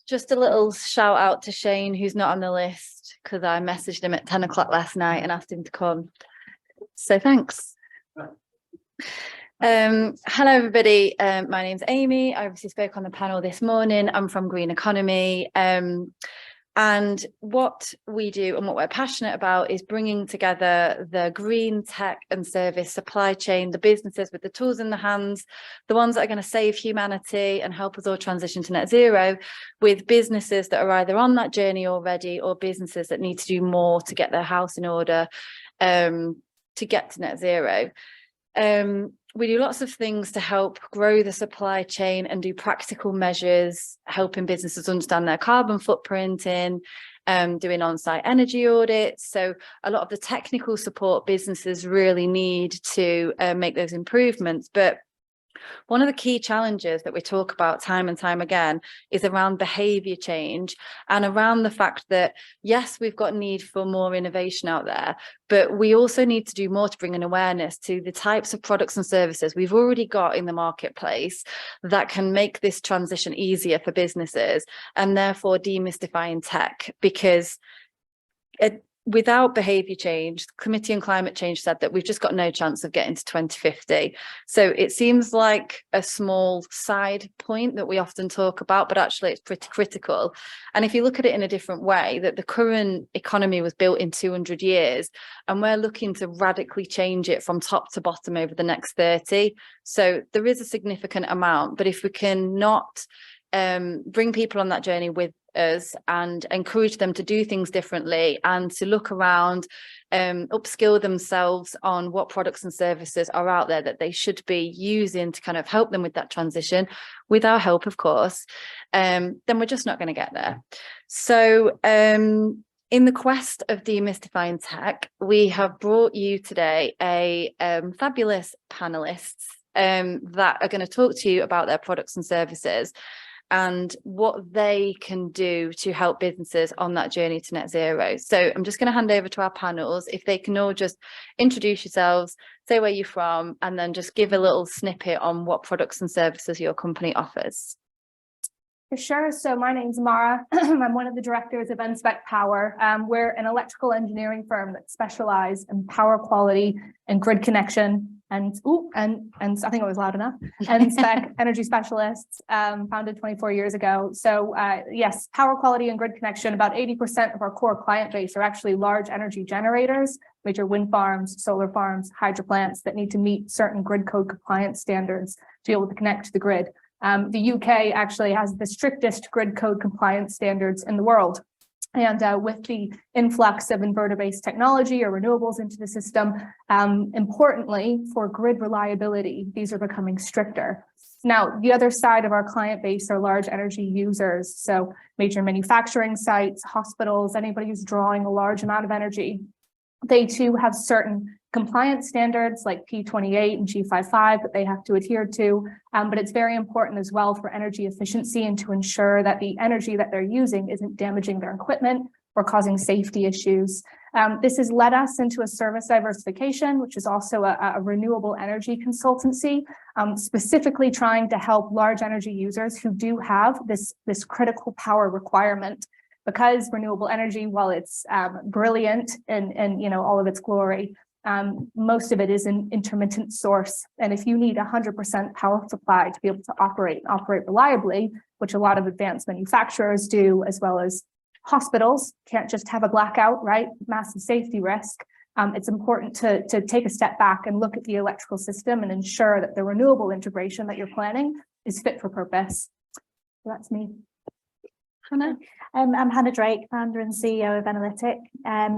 Just a little shout out to Shayne, who's not on the list, because I messaged him at 10 o'clock last night and asked him to come. So thanks. Hello, everybody. My name's Amy. I obviously spoke on the panel this morning. I'm from Green Economy. And what we do and what we're passionate about is bringing together the green tech and service supply chain, the businesses with the tools in the hands, the ones that are going to save humanity and help us all transition to net zero, with businesses that are either on that journey already or businesses that need to do more to get their house in order to get to net zero. We do lots of things to help grow the supply chain and do practical measures, helping businesses understand their carbon footprint in, doing on-site energy audits. So a lot of the technical support businesses really need to make those improvements. But one of the key challenges that we talk about time and time again is around behaviour change and around the fact that, yes, we've got need for more innovation out there, but we also need to do more to bring an awareness to the types of products and services we've already got in the marketplace that can make this transition easier for businesses, and therefore demystifying tech, because without behaviour change, the Committee on Climate Change said that we've just got no chance of getting to 2050. So it seems like a small side point that we often talk about, but actually it's pretty critical. And if you look at it in a different way, that the current economy was built in 200 years, and we're looking to radically change it from top to bottom over the next 30. So there is a significant amount, but if we can not bring people on that journey with us and encourage them to do things differently and to look around, upskill themselves on what products and services are out there that they should be using to kind of help them with that transition, with our help, of course, then we're just not going to get there. So in the quest of demystifying tech, we have brought you today a fabulous panelists that are going to talk to you about their products and services and what they can do to help businesses on that journey to net zero. So I'm just going to hand over to our panels. If they can all just introduce yourselves, say where you're from, and then just give a little snippet on what products and services your company offers. For sure. So my name's Mara. I'm one of the directors of Enspec Power. We're an electrical engineering firm that specialises in power quality and grid connection. And I think I was loud enough. Enspec Energy Specialists, founded 24 years ago. So yes, power quality and grid connection. About 80% of our core client base are actually large energy generators, major wind farms, solar farms, hydro plants that need to meet certain grid code compliance standards to be able to connect to the grid. The UK actually has the strictest grid code compliance standards in the world. And with the influx of inverter-based technology or renewables into the system, importantly, for grid reliability, these are becoming stricter. Now, the other side of our client base are large energy users. So major manufacturing sites, hospitals, anybody who's drawing a large amount of energy. They too have certain compliance standards like P28 and G55 that they have to adhere to, but it's very important as well for energy efficiency and to ensure that the energy that they're using isn't damaging their equipment or causing safety issues. This has led us into a service diversification, which is also a renewable energy consultancy, specifically trying to help large energy users who do have this critical power requirement. Because renewable energy, while it's brilliant in all of its glory, most of it is an intermittent source. And if you need 100% power supply to be able to operate reliably, which a lot of advanced manufacturers do, as well as hospitals, can't just have a blackout, right? Massive safety risk. It's important to take a step back and look at the electrical system and ensure that the renewable integration that you're planning is fit for purpose. So that's me. Hannah. I'm Hannah Drake, founder and CEO of Enerlytic.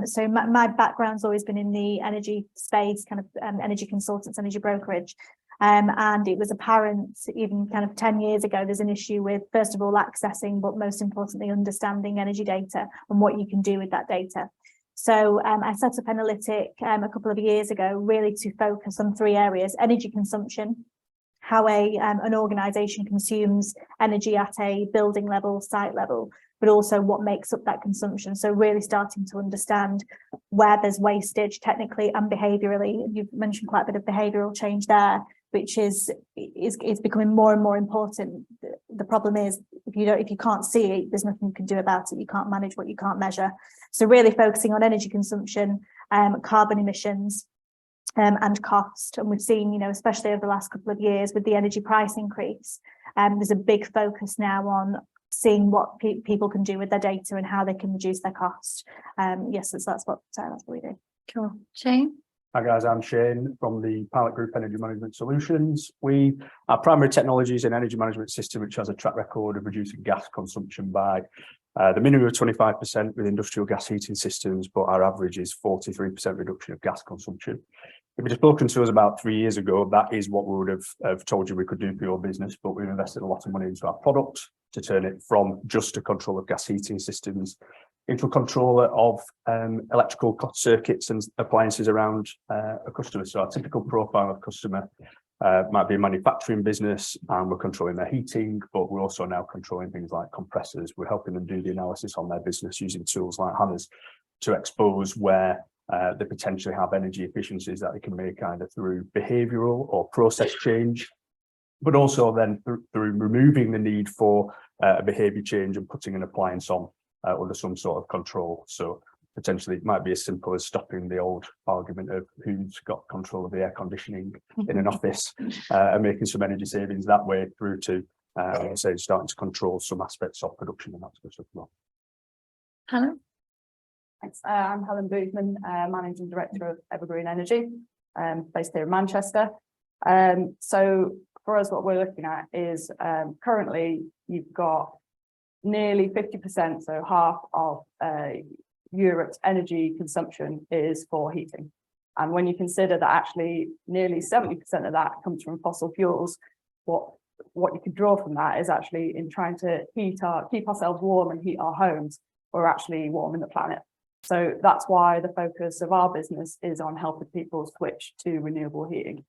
So my background's always been in the energy space, kind of energy consultants, energy brokerage. And it was apparent even kind of 10 years ago, there's an issue with, first of all, accessing, but most importantly, understanding energy data and what you can do with that data. So I set up Enerlytic a couple of years ago, really to focus on three areas: energy consumption, how an organisation consumes energy at a building level, site level, but also what makes up that consumption. So really starting to understand where there's wastage technically and behaviourally. You've mentioned quite a bit of behavioural change there, which is becoming more and more important. The problem is if you can't see it, there's nothing you can do about it. You can't manage what you can't measure. So really focusing on energy consumption, carbon emissions, and cost. And we've seen, especially over the last couple of years with the energy price increase, there's a big focus now on seeing what people can do with their data and how they can reduce their cost. Yes, that's what we do. Cool. Shayne? Hi guys, I'm Shayne from the Pilot Group Energy Management Solutions. Our primary technology is an energy management system which has a track record of reducing gas consumption by the minimum of 25% with industrial gas heating systems, but our average is 43% reduction of gas consumption. If you'd spoken to us about 3 years ago, that is what we would have told you we could do for your business, but we've invested a lot of money into our product to turn it from just a control of gas heating systems into a controller of electrical circuits and appliances around a customer. So our typical profile of customer might be a manufacturing business, and we're controlling their heating, but we're also now controlling things like compressors. We're helping them do the analysis on their business using tools like Hannah's to expose where they potentially have energy efficiencies that they can make either through behavioural or process change, but also then through removing the need for a behaviour change and putting an appliance on under some sort of control. So potentially it might be as simple as stopping the old argument of who's got control of the air conditioning in an office and making some energy savings that way through to, say, starting to control some aspects of production and that sort of stuff as well. Helen? Thanks. I'm Helen Boothman, Managing Director of Evergreen Energy, based here in Manchester. So for us, what we're looking at is currently you've got nearly 50%, so half of Europe's energy consumption is for heating. And when you consider that actually nearly 70% of that comes from fossil fuels, what you could draw from that is actually in trying to keep ourselves warm and heat our homes, we're actually warming the planet. So that's why the focus of our business is on helping people switch to renewable heating.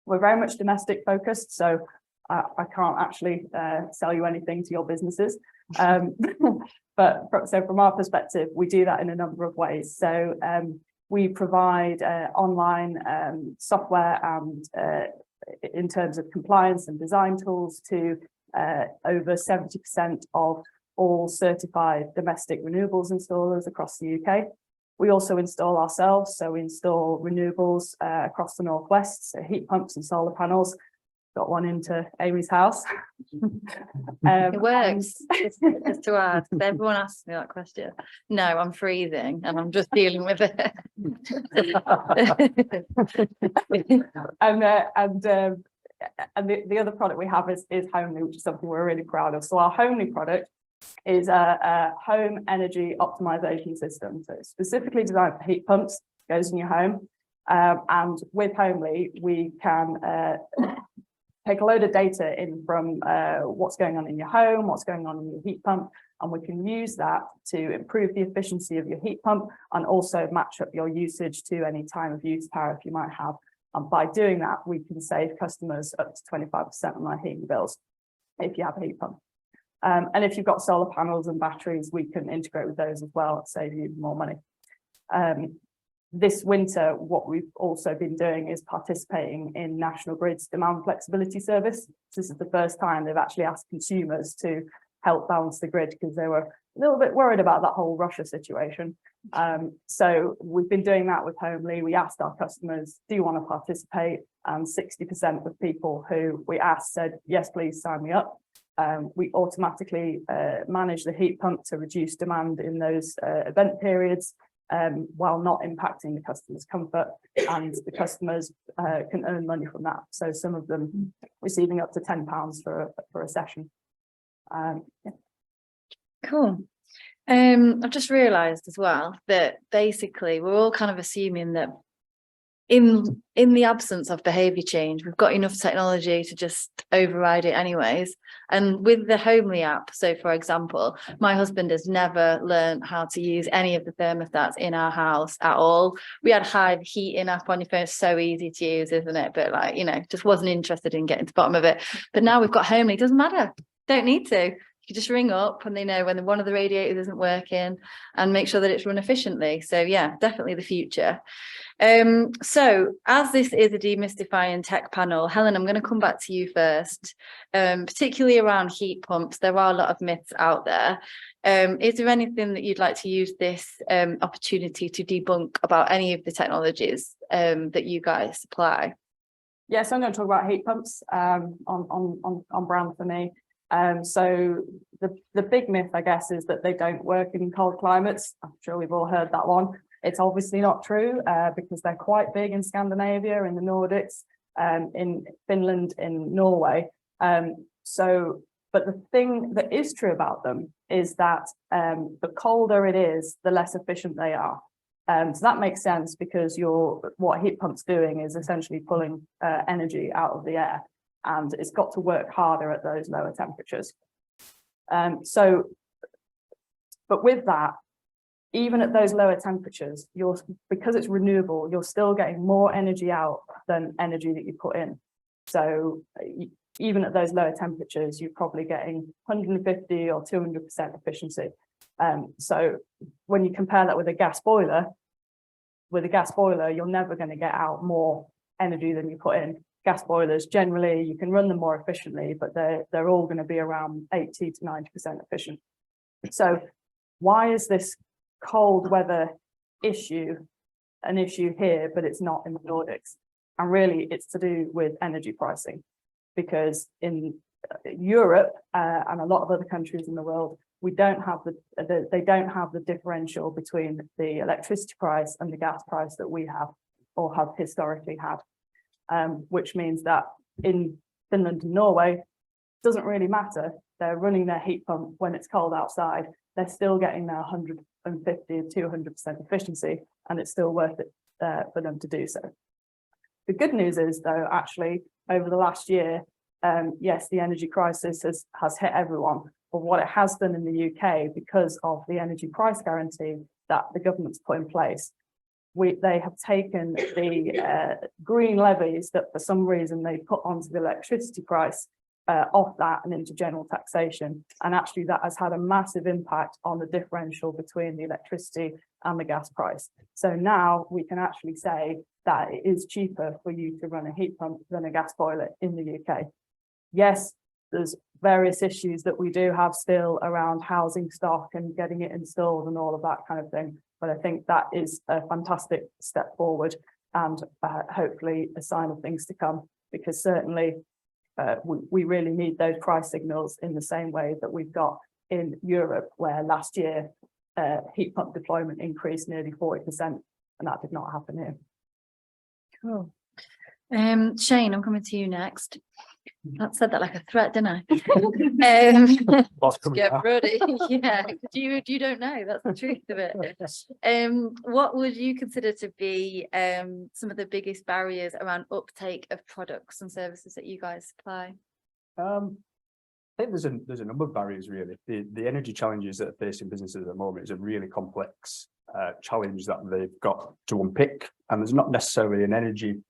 We're very much domestic focused, so I can't actually sell you anything to your businesses. But so from our perspective, we do that in a number of ways. So we provide online software and in terms of compliance and design tools to over 70% of all certified domestic renewables installers across the UK. We also install ourselves, so we install renewables across the northwest, so heat pumps and solar panels. Got one into Amy's house. It works. Just to add, everyone asks me that question. No, I'm freezing and I'm just dealing with it. And the other product we have is Homely, which is something we're really proud of. So our Homely product is a home energy optimization system. So it's specifically designed for heat pumps, goes in your home. And with Homely, we can take a load of data in from what's going on in your home, what's going on in your heat pump, and we can use that to improve the efficiency of your heat pump and also match up your usage to any time of use tariff you might have. And by doing that, we can save customers up to 25% on their heating bills if you have a heat pump. And if you've got solar panels and batteries, we can integrate with those as well, save you more money. This winter, what we've also been doing is participating in National Grid's demand flexibility service. This is the first time they've actually asked consumers to help balance the grid because they were a little bit worried about that whole Russia situation. So we've been doing that with Homely. We asked our customers, do you want to participate? And 60% of people who we asked said, yes, please sign me up. We automatically manage the heat pump to reduce demand in those event periods while not impacting the customer's comfort, and the customers can earn money from that. So some of them receiving up to £10 for a session. Yeah. Cool. I've just realised as well that basically we're all kind of assuming that in the absence of behaviour change, we've got enough technology to just override it anyways. And with the Homely app, so for example, my husband has never learned how to use any of the thermostats in our house at all. We had Hive heating app on your phone, so easy to use, isn't it? But like, just wasn't interested in getting to the bottom of it. But now we've got Homely, doesn't matter, don't need to. You You just ring up and they know when one of the radiators isn't working and make sure that it's run efficiently. So yeah, definitely the future. So as this is a demystifying tech panel, Helen, I'm going to come back to you first, particularly around heat pumps. There are a lot of myths out there. Is there anything that you'd like to use this opportunity to debunk about any of the technologies that you guys supply? Yeah, so I'm going to talk about heat pumps on brand for me. So the big myth, I guess, is that they don't work in cold climates. I'm sure we've all heard that one. It's obviously not true because they're quite big in Scandinavia, in the Nordics, in Finland, in Norway. But the thing that is true about them is that the colder it is, the less efficient they are. So that makes sense because what a heat pump's doing is essentially pulling energy out of the air, and it's got to work harder at those lower temperatures. But with that, even at those lower temperatures, because it's renewable, you're still getting more energy out than energy that you put in. So even at those lower temperatures, you're probably getting 150 or 200% efficiency. So when you compare that with a gas boiler, you're never going to get out more energy than you put in. Gas boilers, generally, you can run them more efficiently, but they're all going to be around 80 to 90% efficient. So why is this cold weather issue an issue here, but it's not in the Nordics? And really, it's to do with energy pricing, because in Europe and a lot of other countries in the world, they don't have the differential between the electricity price and the gas price that we have or have historically had, which means that in Finland and Norway, it doesn't really matter. They're running their heat pump when it's cold outside. They're still getting their 150 to 200% efficiency, and it's still worth it for them to do so. The good news is, though, actually, over the last year, yes, the energy crisis has hit everyone. But what it has done in the UK, because of the energy price guarantee that the government's put in place, they have taken the green levies that for some reason they put onto the electricity price off that and into general taxation. And actually that has had a massive impact on the differential between the electricity and the gas price. So now we can actually say that it is cheaper for you to run a heat pump than a gas boiler in the UK. Yes, there's various issues that we do have still around housing stock and getting it installed and all of that kind of thing. But I think that is a fantastic step forward and hopefully a sign of things to come, because certainly we really need those price signals in the same way that we've got in Europe, where last year heat pump deployment increased nearly 40%, and that did not happen here. Cool. Shayne, I'm coming to you next. I said that like a threat, didn't I? Get ready. Yeah, you don't know. That's the truth of it. What would you consider to be some of the biggest barriers around uptake of products and services that you guys supply? I think there's a number of barriers, really. The energy challenges that are facing businesses at the moment is a really complex challenge that they've got to unpick, and there's not necessarily an energy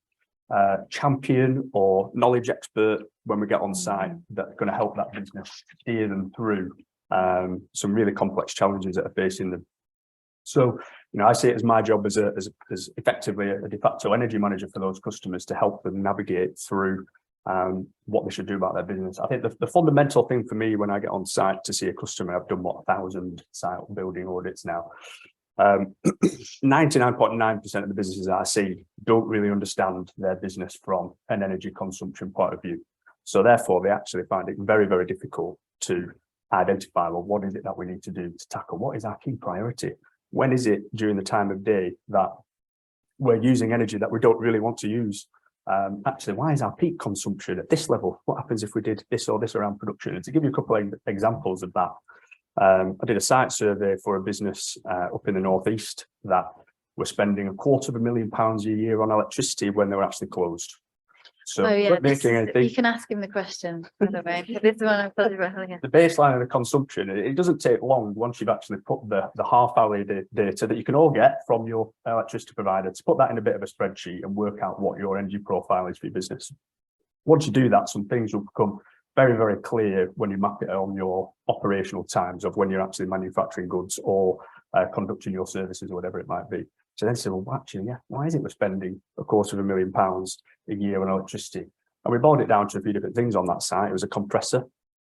champion or knowledge expert when we get on site that's going to help that business steer them through some really complex challenges that are facing them. So, I see it as my job as effectively a de facto energy manager for those customers to help them navigate through what they should do about their business. I think the fundamental thing for me when I get on site to see a customer, I've done 1,000 site building audits now. 99.9% of the businesses that I see don't really understand their business from an energy consumption point of view. So therefore, they actually find it very, very difficult to identify, well, what is it that we need to do to tackle? What is our key priority? When is it during the time of day that we're using energy that we don't really want to use? Actually, why is our peak consumption at this level? What happens if we did this or this around production? And to give you a couple of examples of that, I did a site survey for a business up in the northeast that were spending £250,000 a year on electricity when they were actually closed. So you can ask him the question, by the way. This is one I've thought about. The baseline of the consumption, it doesn't take long once you've actually put the half-hourly data that you can all get from your electricity provider to put that in a bit of a spreadsheet and work out what your energy profile is for your business. Once you do that, some things will become very, very clear when you map it on your operational times of when you're actually manufacturing goods or conducting your services or whatever it might be. So then say, well, actually, yeah, why is it we're spending £250,000 a year on electricity? And we boiled it down to a few different things on that site. It was a compressor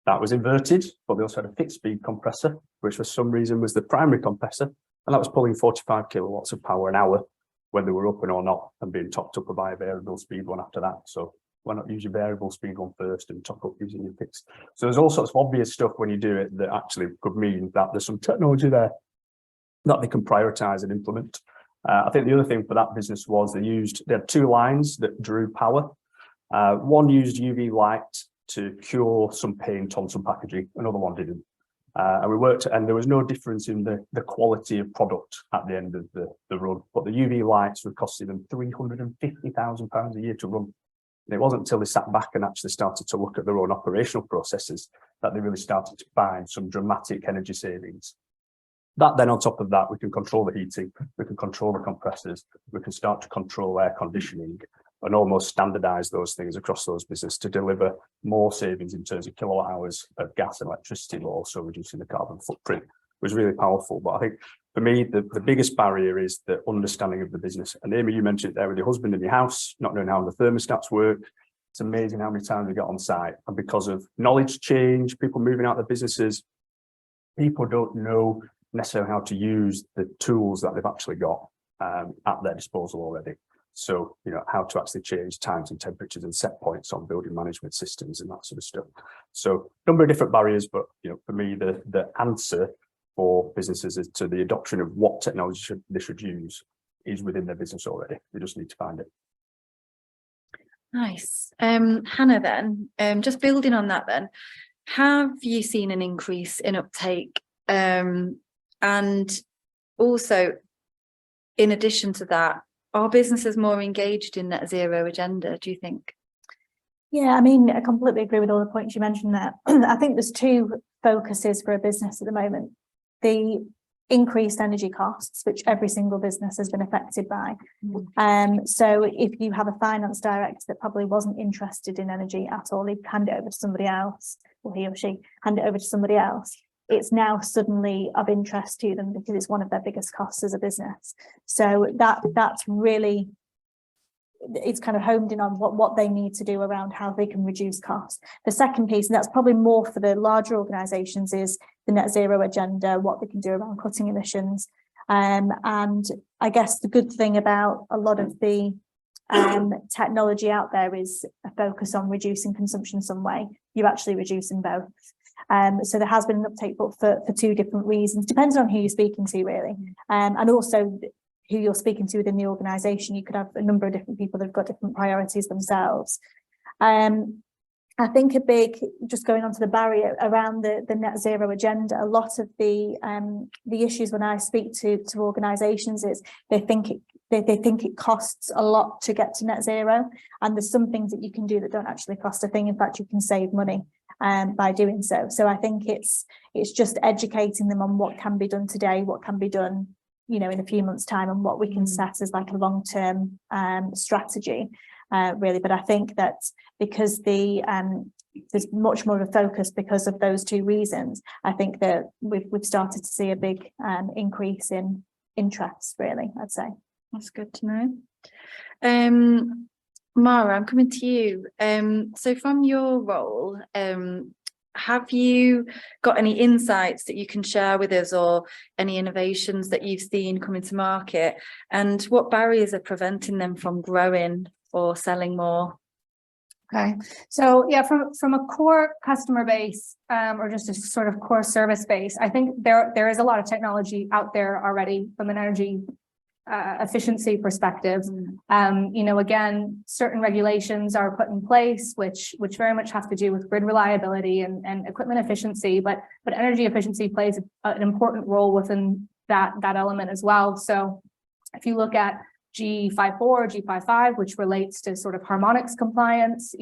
that was inverted, but they also had a fixed speed compressor, which for some reason was the primary compressor. And that was pulling 45 kilowatts of power an hour when they were open or not, and being topped up by a variable speed one after that. So why not use your variable speed one first and top up using your fixed? So there's all sorts of obvious stuff when you do it that actually could mean that there's some technology there that they can prioritize and implement. I think the other thing for that business was they had two lines that drew power. One used UV light to cure some paint on some packaging, another one didn't. And we worked, and there was no difference in the quality of product at the end of the run, but the UV lights were costing them £350,000 a year to run. And it wasn't until they sat back and actually started to look at their own operational processes that they really started to find some dramatic energy savings. That then on top of that, we can control the heating, we can control the compressors, we can start to control air conditioning and almost standardize those things across those businesses to deliver more savings in terms of kilowatt hours of gas and electricity, but also reducing the carbon footprint was really powerful. But I think for me, the biggest barrier is the understanding of the business. And Amy, you mentioned it there with your husband in your house, not knowing how the thermostats work. It's amazing how many times we get on site, and because of knowledge change, people moving out of their businesses, people don't know necessarily how to use the tools that they've actually got at their disposal already. So, how to actually change times and temperatures and set points on building management systems and that sort of stuff. So a number of different barriers, but for me, the answer for businesses is to the adoption of what technology they should use is within their business already. They just need to find it. Nice. Hannah, then, just building on that then, have you seen an increase in uptake? And also, in addition to that, are businesses more engaged in net zero agenda, do you think? Yeah, I mean, I completely agree with all the points you mentioned there. I think there's two focuses for a business at the moment. The increased energy costs, which every single business has been affected by. So if you have a finance director that probably wasn't interested in energy at all, he'd hand it over to somebody else, or he or she hand it over to somebody else. It's now suddenly of interest to them because it's one of their biggest costs as a business. So that's really, it's kind of homed in on what they need to do around how they can reduce costs. The second piece, and that's probably more for the larger organisations, is the net zero agenda, what they can do around cutting emissions. And I guess the good thing about a lot of the technology out there is a focus on reducing consumption some way. You're actually reducing both. So there has been an uptake, but for two different reasons, depends on who you're speaking to, really. And also who you're speaking to within the organisation. You could have a number of different people that have got different priorities themselves. I think just going on to the barrier around the net zero agenda, a lot of the issues when I speak to organisations is they think it costs a lot to get to net zero, and there's some things that you can do that don't actually cost a thing. In fact, you can save money by doing so. So I think it's just educating them on what can be done today, what can be done, in a few months' time, and what we can set as like a long-term strategy, really. But I think that because there's much more of a focus because of those two reasons, I think that we've started to see a big increase in interest, really, I'd say. That's good to know. Mara, I'm coming to you. So from your role, have you got any insights that you can share with us, or any innovations that you've seen coming to market, and what barriers are preventing them from growing or selling more? Okay, so yeah, from a core customer base, or just a sort of core service base, I think there is a lot of technology out there already from an energy efficiency perspective. Again, certain regulations are put in place which very much have to do with grid reliability and equipment efficiency, but energy efficiency plays an important role within that element as well. So if you look at G54, G55, which relates to sort of harmonics compliance,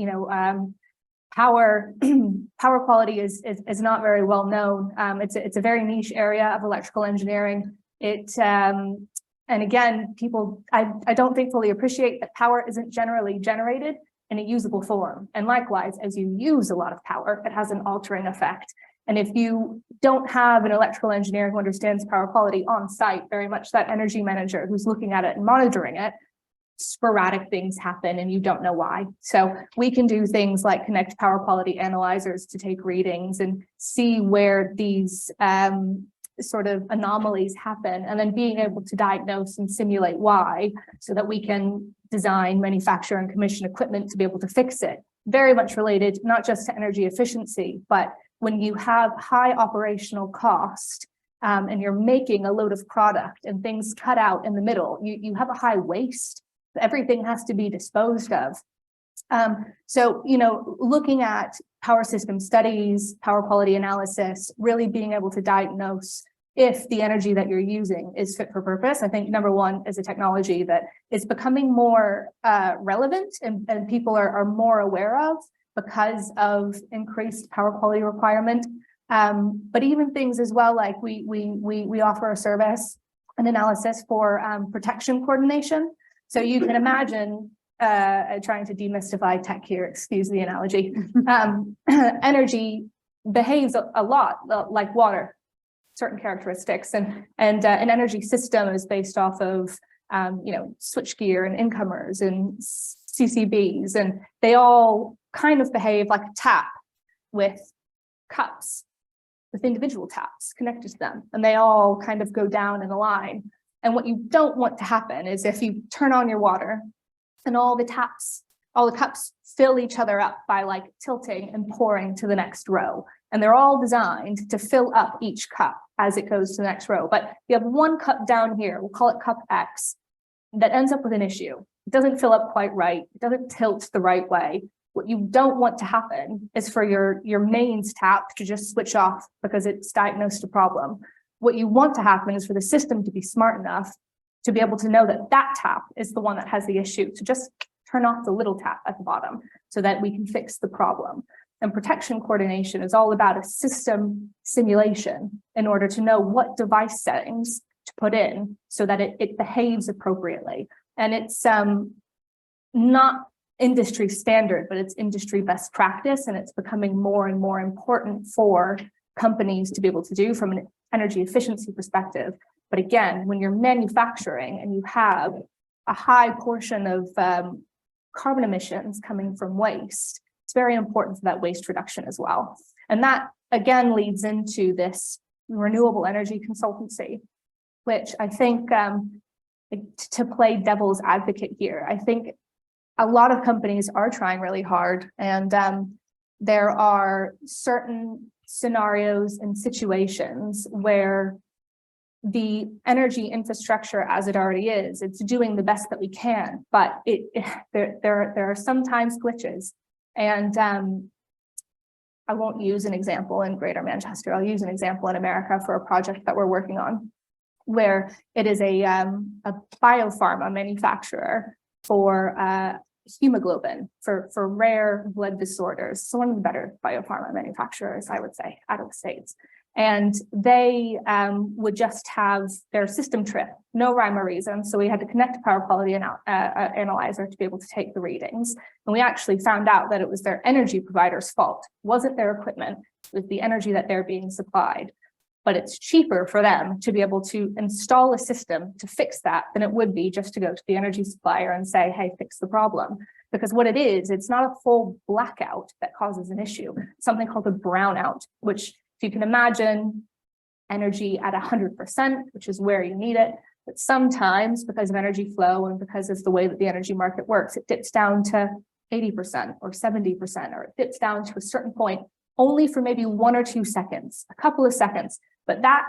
power quality is not very well known. It's a very niche area of electrical engineering. And again, people, I don't think fully appreciate that power isn't generally generated in a usable form. And likewise, as you use a lot of power, it has an altering effect. And if you don't have an electrical engineer who understands power quality on site, very much that energy manager who's looking at it and monitoring it, sporadic things happen and you don't know why. So we can do things like connect power quality analyzers to take readings and see where these sort of anomalies happen, and then being able to diagnose and simulate why, so that we can design, manufacture, and commission equipment to be able to fix it. Very much related, not just to energy efficiency, but when you have high operational cost and you're making a load of product and things cut out in the middle, you have a high waste. Everything has to be disposed of. So, you know, looking at power system studies, power quality analysis, really being able to diagnose if the energy that you're using is fit for purpose. I think number one is a technology that is becoming more relevant and people are more aware of because of increased power quality requirement. But even things as well, like we offer a service, an analysis for protection coordination. So you can imagine trying to demystify tech here, excuse the analogy. Energy behaves a lot like water, certain characteristics, and an energy system is based off of you know, switchgear and incomers and CCBs, and they all kind of behave like a tap with cups, with individual taps connected to them, and they all kind of go down in a line. And what you don't want to happen is if you turn on your water and all the cups fill each other up by like tilting and pouring to the next row. And they're all designed to fill up each cup as it goes to the next row. But you have one cup down here, we'll call it cup X, that ends up with an issue. It doesn't fill up quite right. It doesn't tilt the right way. What you don't want to happen is for your mains tap to just switch off because it's diagnosed a problem. What you want to happen is for the system to be smart enough to be able to know that that tap is the one that has the issue, to just turn off the little tap at the bottom so that we can fix the problem. And protection coordination is all about a system simulation in order to know what device settings to put in so that it behaves appropriately. And it's not industry standard, but it's industry best practice, and it's becoming more and more important for companies to be able to do from an energy efficiency perspective. But again, when you're manufacturing and you have a high portion of carbon emissions coming from waste, it's very important for that waste reduction as well. And that again leads into this renewable energy consultancy, which I think to play devil's advocate here, I think a lot of companies are trying really hard, and there are certain scenarios and situations where the energy infrastructure as it already is, it's doing the best that we can, but there are sometimes glitches. And I won't use an example in Greater Manchester. I'll use an example in America for a project that we're working on, where it is a biopharma manufacturer for hemoglobin for rare blood disorders. So one of the better biopharma manufacturers, I would say, out of the States. And they would just have their system trip, no rhyme or reason. So we had to connect a power quality analyzer to be able to take the readings. And we actually found out that it was their energy provider's fault. It wasn't their equipment, it was the energy that they're being supplied. But it's cheaper for them to be able to install a system to fix that than it would be just to go to the energy supplier and say, hey, fix the problem. Because what it is, it's not a full blackout that causes an issue. It's something called a brownout, which if you can imagine energy at 100%, which is where you need it, but sometimes because of energy flow and because of the way that the energy market works, it dips down to 80% or 70%, or it dips down to a certain point only for maybe 1 or 2 seconds, a couple of seconds. But that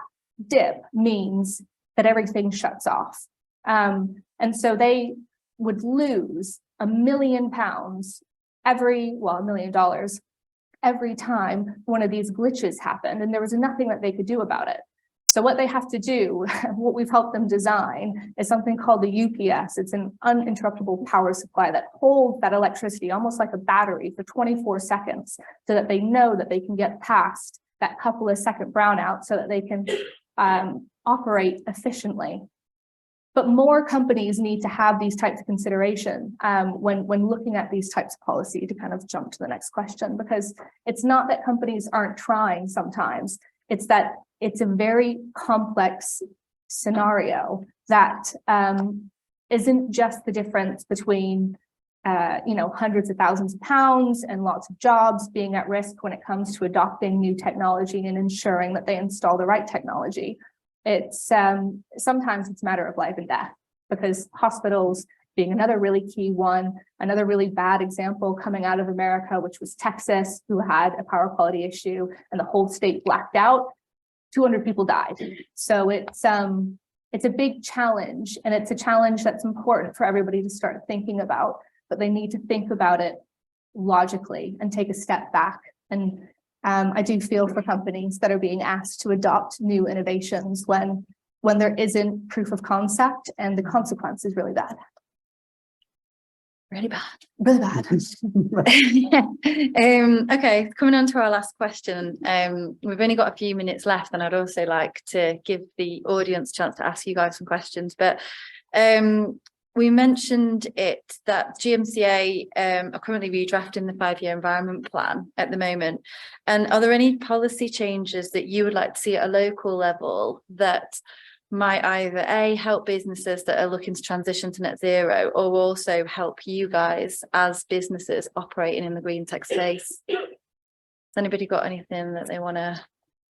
dip means that everything shuts off. And so they would lose £1 million $1 million every time one of these glitches happened, and there was nothing that they could do about it. So what they have to do, what we've helped them design, is something called the UPS. It's an uninterruptible power supply that holds that electricity almost like a battery for 24 seconds so that they know that they can get past that couple of second brownout so that they can operate efficiently. But more companies need to have these types of consideration when looking at these types of policy, to kind of jump to the next question, because it's not that companies aren't trying sometimes, it's that it's a very complex scenario that isn't just the difference between hundreds of thousands of pounds and lots of jobs being at risk when it comes to adopting new technology and ensuring that they install the right technology. It's sometimes it's a matter of life and death, because hospitals being another really key one, another really bad example coming out of America, which was Texas, who had a power quality issue and the whole state blacked out. 200 people died. So it's a big challenge, and it's a challenge that's important for everybody to start thinking about, but they need to think about it logically and take a step back. And I do feel for companies that are being asked to adopt new innovations when there isn't proof of concept and the consequence is really bad. Really bad. Really bad. Okay, coming on to our last question. We've only got a few minutes left, and I'd also like to give the audience a chance to ask you guys some questions. But we mentioned that GMCA are currently redrafting the 5-year environment plan at the moment. And are there any policy changes that you would like to see at a local level that might either help businesses that are looking to transition to net zero, or also help you guys as businesses operating in the green tech space? Has anybody got anything that they want to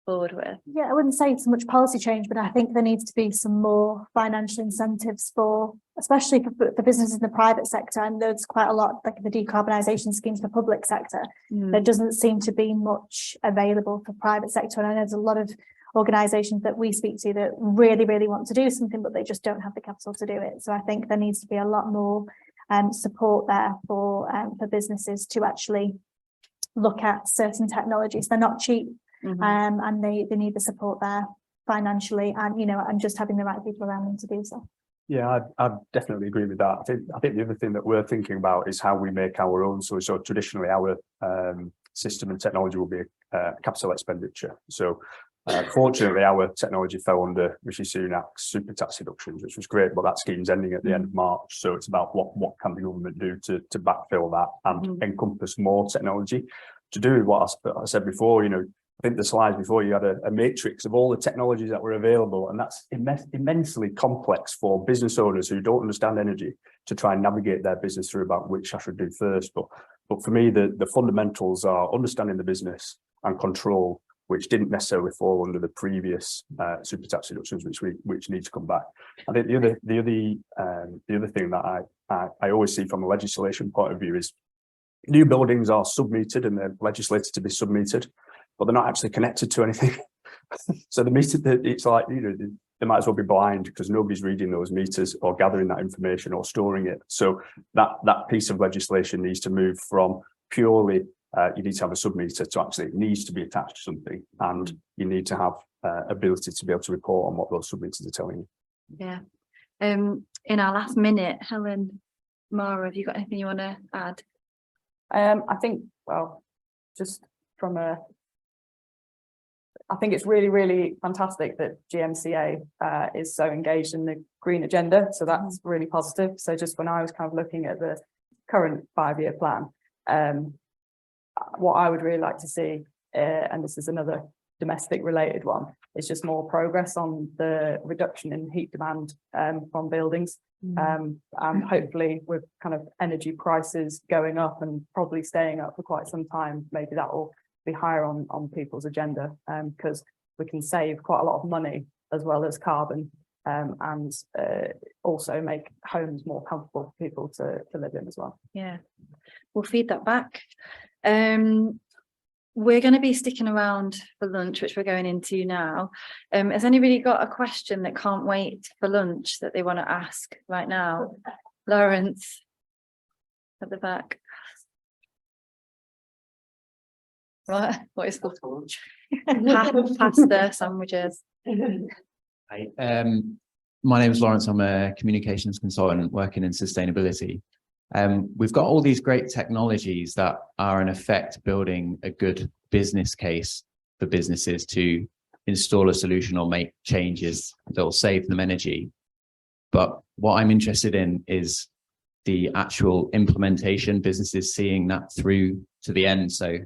forward with? Yeah, I wouldn't say so much policy change, but I think there needs to be some more financial incentives for, especially for businesses in the private sector. And there's quite a lot, like the decarbonisation schemes for public sector. There doesn't seem to be much available for private sector. And I know there's a lot of organisations that we speak to that really, really want to do something, but they just don't have the capital to do it. So I think there needs to be a lot more support there for businesses to actually look at certain technologies. They're not cheap. And they need the support there financially, and and just having the right people around them to do so. Yeah, I definitely agree with that. I think the other thing that we're thinking about is how we make our own. So traditionally our system and technology will be capital expenditure. So fortunately our technology fell under Rishi Sunak's super tax deductions, which was great, but that scheme's ending at the end of March. So it's about what can the government do to backfill that and encompass more technology. To do what I said before, I think the slides before, you had a matrix of all the technologies that were available, and that's immensely complex for business owners who don't understand energy to try and navigate their business through about which I should do first. But for me, the fundamentals are understanding the business and control, which didn't necessarily fall under the previous super tax deductions, which need to come back. I think the other thing that I always see from a legislation point of view is new buildings are sub-metered and they're legislated to be sub-metered, but they're not actually connected to anything. So the meter, it's like, they might as well be blind because nobody's reading those meters or gathering that information or storing it. So that piece of legislation needs to move from purely, you need to have a sub-meter to actually it needs to be attached to something, and you need to have ability to be able to report on what those sub-meters are telling you. Yeah. In our last minute, Helen, Mara, have you got anything you want to add? I think, well, just from I think it's really, really fantastic that GMCA is so engaged in the green agenda. So that's really positive. So just when I was kind of looking at the current 5-year plan, what I would really like to see, and this is another domestic related one, is just more progress on the reduction in heat demand from buildings. And hopefully with kind of energy prices going up and probably staying up for quite some time, maybe that will be higher on people's agenda, because we can save quite a lot of money as well as carbon, and also make homes more comfortable for people to live in as well. Yeah, we'll feed that back. We're going to be sticking around for lunch, which we're going into now. Has anybody got a question that can't wait for lunch that they want to ask right now? Lawrence at the back. What is called pasta sandwiches? Hi, my name is Lawrence. I'm a communications consultant working in sustainability. We've got all these great technologies that are in effect building a good business case for businesses to install a solution or make changes that will save them energy. But what I'm interested in is the actual implementation, businesses seeing that through to the end. So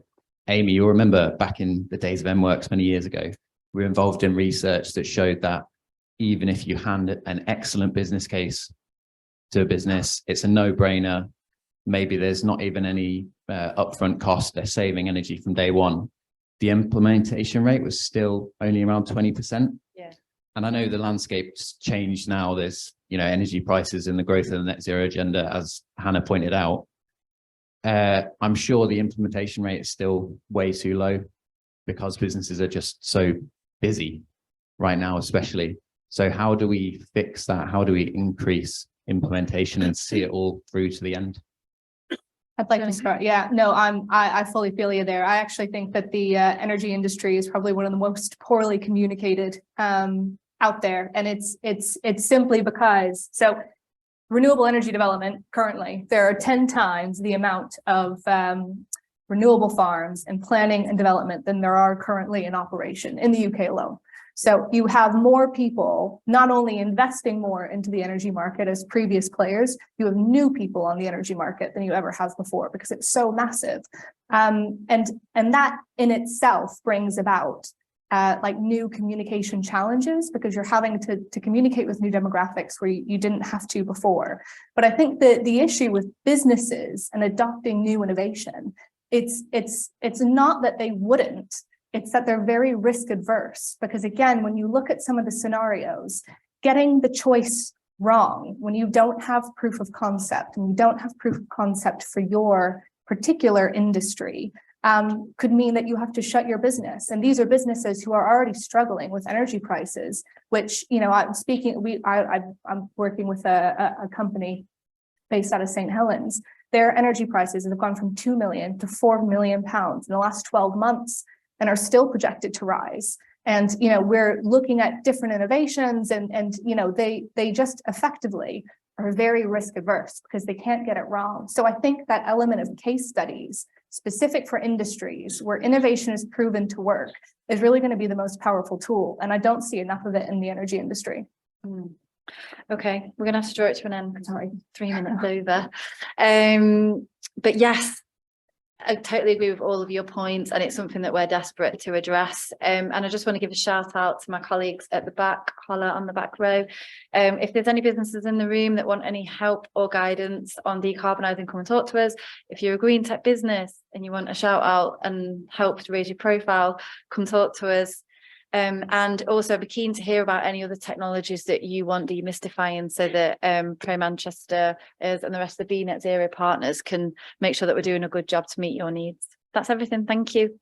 Amy, you'll remember back in the days of MWorks many years ago, we were involved in research that showed that even if you hand an excellent business case to a business, it's a no-brainer. Maybe there's not even any upfront cost. They're saving energy from day one. The implementation rate was still only around 20%. Yeah. And I know the landscape's changed now. There's, energy prices and the growth of the net zero agenda, as Hannah pointed out. I'm sure the implementation rate is still way too low because businesses are just so busy right now, especially. So how do we fix that? How do we increase implementation and see it all through to the end? I'd like to start. Yeah, no, I fully feel you there. I actually think that the energy industry is probably one of the most poorly communicated out there, and it's simply because renewable energy development currently there are 10 times the amount of renewable farms and planning and development than there are currently in operation in the UK alone. So you have more people not only investing more into the energy market as previous players, you have new people on the energy market than you ever have before because it's so massive. And that in itself brings about new communication challenges because you're having to communicate with new demographics where you didn't have to before. But I think that the issue with businesses and adopting new innovation, it's not that they wouldn't. It's that they're very risk adverse because, again, when you look at some of the scenarios, getting the choice wrong when you don't have proof of concept and you don't have proof of concept for your particular industry could mean that you have to shut your business. And these are businesses who are already struggling with energy prices, which, I'm working with a company based out of St. Helens. Their energy prices have gone from 2 million to 4 million pounds in the last 12 months. And are still projected to rise. And, we're looking at different innovations and they just effectively are very risk averse because they can't get it wrong. So I think that element of case studies specific for industries where innovation is proven to work is really going to be the most powerful tool. And I don't see enough of it in the energy industry. Okay, we're going to have to draw it to an end. Sorry, 3 minutes over. But yes, I totally agree with all of your points, and it's something that we're desperate to address. And I just want to give a shout out to my colleagues at the back, Holla on the back row. If there's any businesses in the room that want any help or guidance on decarbonising, come and talk to us. If you're a green tech business and you want a shout out and help to raise your profile, come talk to us. And also be keen to hear about any other technologies that you want demystifying so that Pro Manchester and the rest of the B Net Zero partners can make sure that we're doing a good job to meet your needs. That's everything. Thank you.